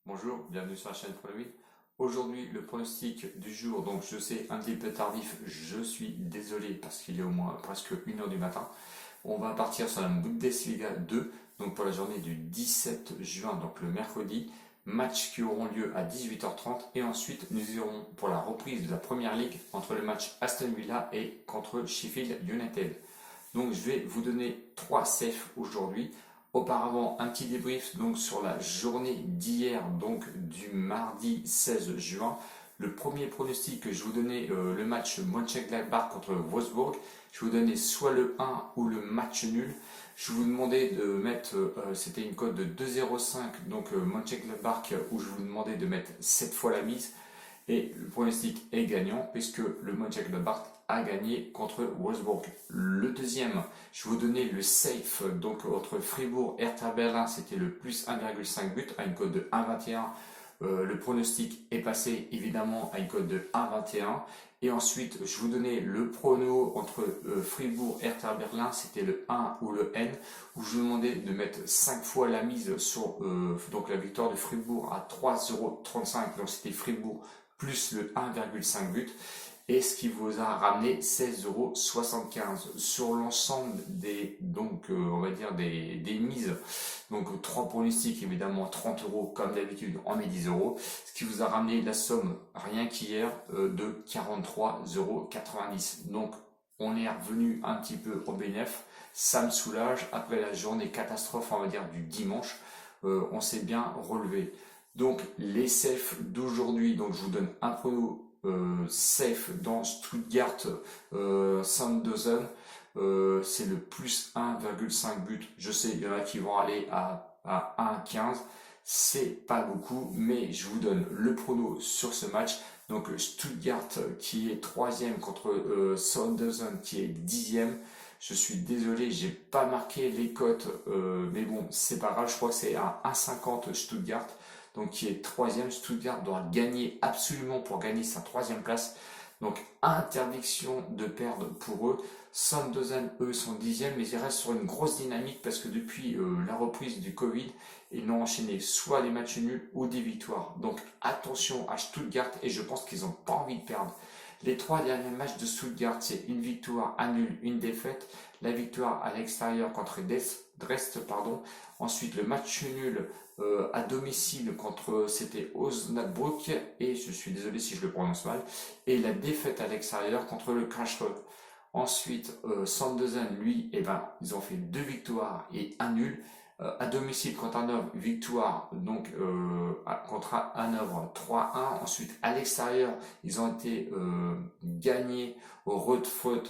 Bonjour, bienvenue sur la chaîne Pronovid. Aujourd'hui, le pronostic du jour, donc je sais un petit peu tardif, je suis désolé parce qu'il est au moins presque 1h du matin. On va partir sur la Bundesliga 2, donc pour la journée du 17 juin, donc le mercredi, matchs qui auront lieu à 18h30 et ensuite nous irons pour la reprise de la Première Ligue entre le match Aston Villa et contre Sheffield United. Donc je vais vous donner 3 safes aujourd'hui. Auparavant, un petit débrief donc sur la journée d'hier, donc du mardi 16 juin. Le premier pronostic que je vous donnais, le match Mönchengladbach contre Wolfsburg, je vous donnais soit le 1 ou le match nul. Je vous demandais de mettre, c'était une cote de 2,05, donc Mönchengladbach, où je vous demandais de mettre 7 fois la mise. Et le pronostic est gagnant puisque le Mönchengladbach a gagné contre Wolfsburg. Le deuxième, je vous donnais le safe, donc entre Fribourg et Hertha Berlin, c'était le plus 1,5 but à une cote de 1,21. Le pronostic est passé évidemment à une cote de 1,21. Et ensuite, je vous donnais le prono entre Fribourg et Hertha Berlin, c'était le 1 ou le N, où je vous demandais de mettre 5 fois la mise sur donc la victoire de Fribourg à 3,35. Donc c'était Fribourg plus le 1,5 but, et ce qui vous a ramené 16,75 € sur l'ensemble des, donc on va dire des mises. Donc 3 pronostics, évidemment 30 € comme d'habitude, on met 10 €, ce qui vous a ramené la somme rien qu'hier de 43,90 €. Donc on est revenu un petit peu au bénéfice, ça me soulage après la journée catastrophe, on va dire, du dimanche. On s'est bien relevé. Donc les safes d'aujourd'hui, donc je vous donne un prono safe dans Stuttgart Sandhausen, c'est le plus 1,5 but. Je sais, il y en a qui vont aller à 1,15, c'est pas beaucoup, mais je vous donne le prono sur ce match. Donc Stuttgart qui est 3e contre Sandhausen qui est 10e. Je suis désolé, j'ai pas marqué les cotes, mais bon, c'est pas grave, je crois que c'est à 1,50 Stuttgart, donc qui est 3e. Stuttgart doit gagner absolument pour gagner sa 3e place. Donc interdiction de perdre pour eux. Sandhausen, eux, sont 10e, mais ils restent sur une grosse dynamique parce que depuis la reprise du Covid, ils n'ont enchaîné soit des matchs nuls ou des victoires. Donc attention à Stuttgart, et je pense qu'ils n'ont pas envie de perdre. Les 3 derniers matchs de Stuttgart, c'est une victoire, un nul, une défaite. La victoire à l'extérieur contre Dresde, pardon. Ensuite, le match nul à domicile contre, c'était Osnabrück, et je suis désolé si je le prononce mal. Et la défaite à l'extérieur contre le Karlsruhe. Ensuite, Sandhausen, lui, ils ont fait 2 victoires et un nul. À domicile contre Hanovre, victoire donc contre Hanovre 3-1. Ensuite à l'extérieur, ils ont été gagnés au Rotford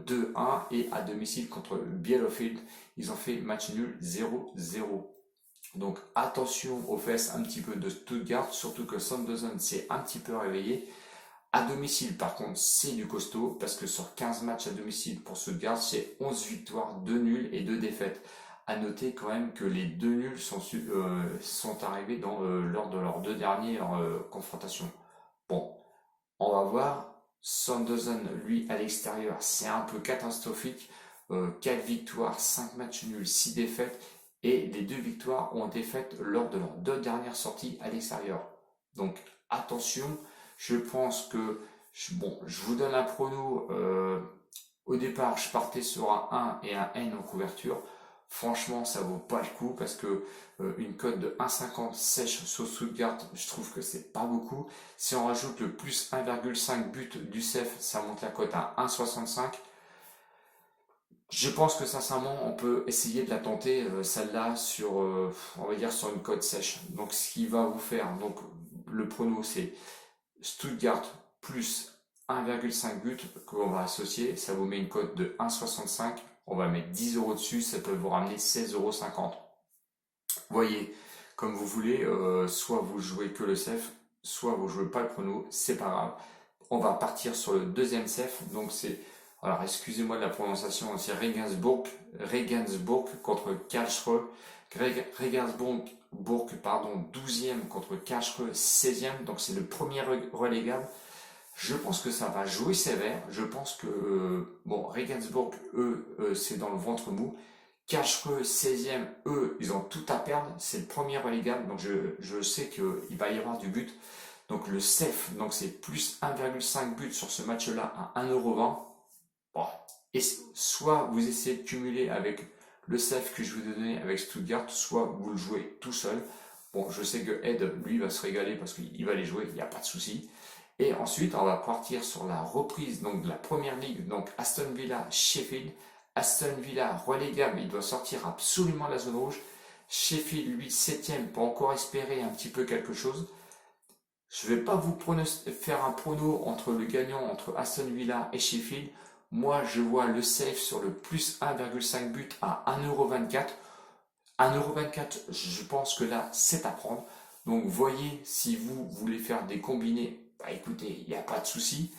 2-1, et à domicile contre Bielefeld, ils ont fait match nul 0-0. Donc attention aux fesses un petit peu de Stuttgart, surtout que Sandhausen s'est un petit peu réveillé. À domicile, par contre, c'est du costaud, parce que sur 15 matchs à domicile pour Stuttgart, c'est 11 victoires, 2 nuls et 2 défaites. À noter quand même que les 2 nuls sont arrivés lors de leurs 2 dernières confrontations. Bon, on va voir. Sandhausen, lui, à l'extérieur, c'est un peu catastrophique. 4 victoires, 5 matchs nuls, 6 défaites. Et les 2 victoires ont été faites lors de leurs 2 dernières sorties à l'extérieur. Donc attention, je pense que, bon, je vous donne un prono. Au départ, je partais sur un 1 et un N en couverture. Franchement, ça vaut pas le coup parce que une cote de 1,50 sèche sur Stuttgart, je trouve que c'est pas beaucoup. Si on rajoute le plus 1,5 but du CEF, ça monte la cote à 1,65. Je pense que sincèrement, on peut essayer de la tenter, celle-là, sur, on va dire, sur une cote sèche. Donc, ce qui va vous faire, donc, le prono, c'est Stuttgart plus 1,5 but qu'on va associer. Ça vous met une cote de 1,65. On va mettre 10 € dessus, ça peut vous ramener 16,50 €. Voyez, comme vous voulez, soit vous jouez que le CEF, soit vous jouez pas le prono, c'est pas grave. On va partir sur le deuxième CEF, donc c'est, alors excusez-moi de la prononciation, c'est Regensburg contre Karlsruhe. Regensburg, pardon, 12e contre Karlsruhe 16e, donc c'est le premier relégable. Je pense que ça va jouer sévère. Je pense que, bon, Regensburg, eux, c'est dans le ventre mou. Cachereux 16e, eux, ils ont tout à perdre. C'est le premier relégable, donc je sais qu'il va y avoir du but. Donc le CEF, donc c'est plus 1,5 but sur ce match-là à 1,20 €. Bon. Et soit vous essayez de cumuler avec le CEF que je vous ai donné avec Stuttgart, soit vous le jouez tout seul. Bon, je sais que Ed, lui, va se régaler parce qu'il va les jouer, il n'y a pas de souci. Et ensuite, on va partir sur la reprise donc, de la première ligue, donc Aston Villa, Sheffield. Aston Villa, relégable, il doit sortir absolument de la zone rouge. Sheffield, lui, 7e, peut encore espérer un petit peu quelque chose. Je ne vais pas vous faire un prono entre le gagnant entre Aston Villa et Sheffield. Moi, je vois le safe sur le plus 1,5 but à 1,24 €. 1,24 €, je pense que là, c'est à prendre. Donc, voyez, si vous voulez faire des combinés, bah, écoutez, il n'y a pas de souci.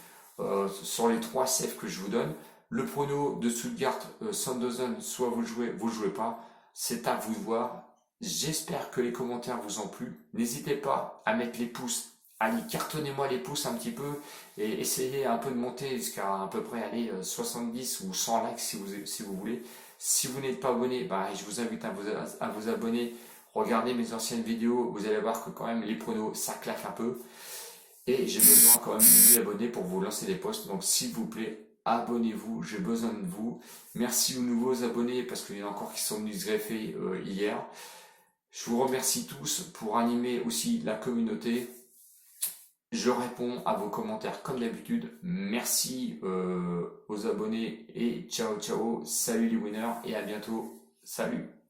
Sur les 3 safes que je vous donne, le prono de Stuttgart, Sanderson, soit vous le jouez pas. C'est à vous de voir. J'espère que les commentaires vous ont plu. N'hésitez pas à mettre les pouces. Allez, cartonnez-moi les pouces un petit peu et essayez un peu de monter jusqu'à peu près 70 ou 100 likes si vous voulez. Si vous n'êtes pas abonné, bah, je vous invite à vous abonner. Regardez mes anciennes vidéos, vous allez voir que quand même les pronos, ça claque un peu. Et j'ai besoin quand même de 1000 abonnés pour vous lancer des posts. Donc s'il vous plaît, abonnez-vous, j'ai besoin de vous. Merci aux nouveaux abonnés parce qu'il y en a encore qui sont venus se greffer hier. Je vous remercie tous pour animer aussi la communauté. Je réponds à vos commentaires comme d'habitude. Merci aux abonnés et ciao ciao. Salut les winners et à bientôt. Salut.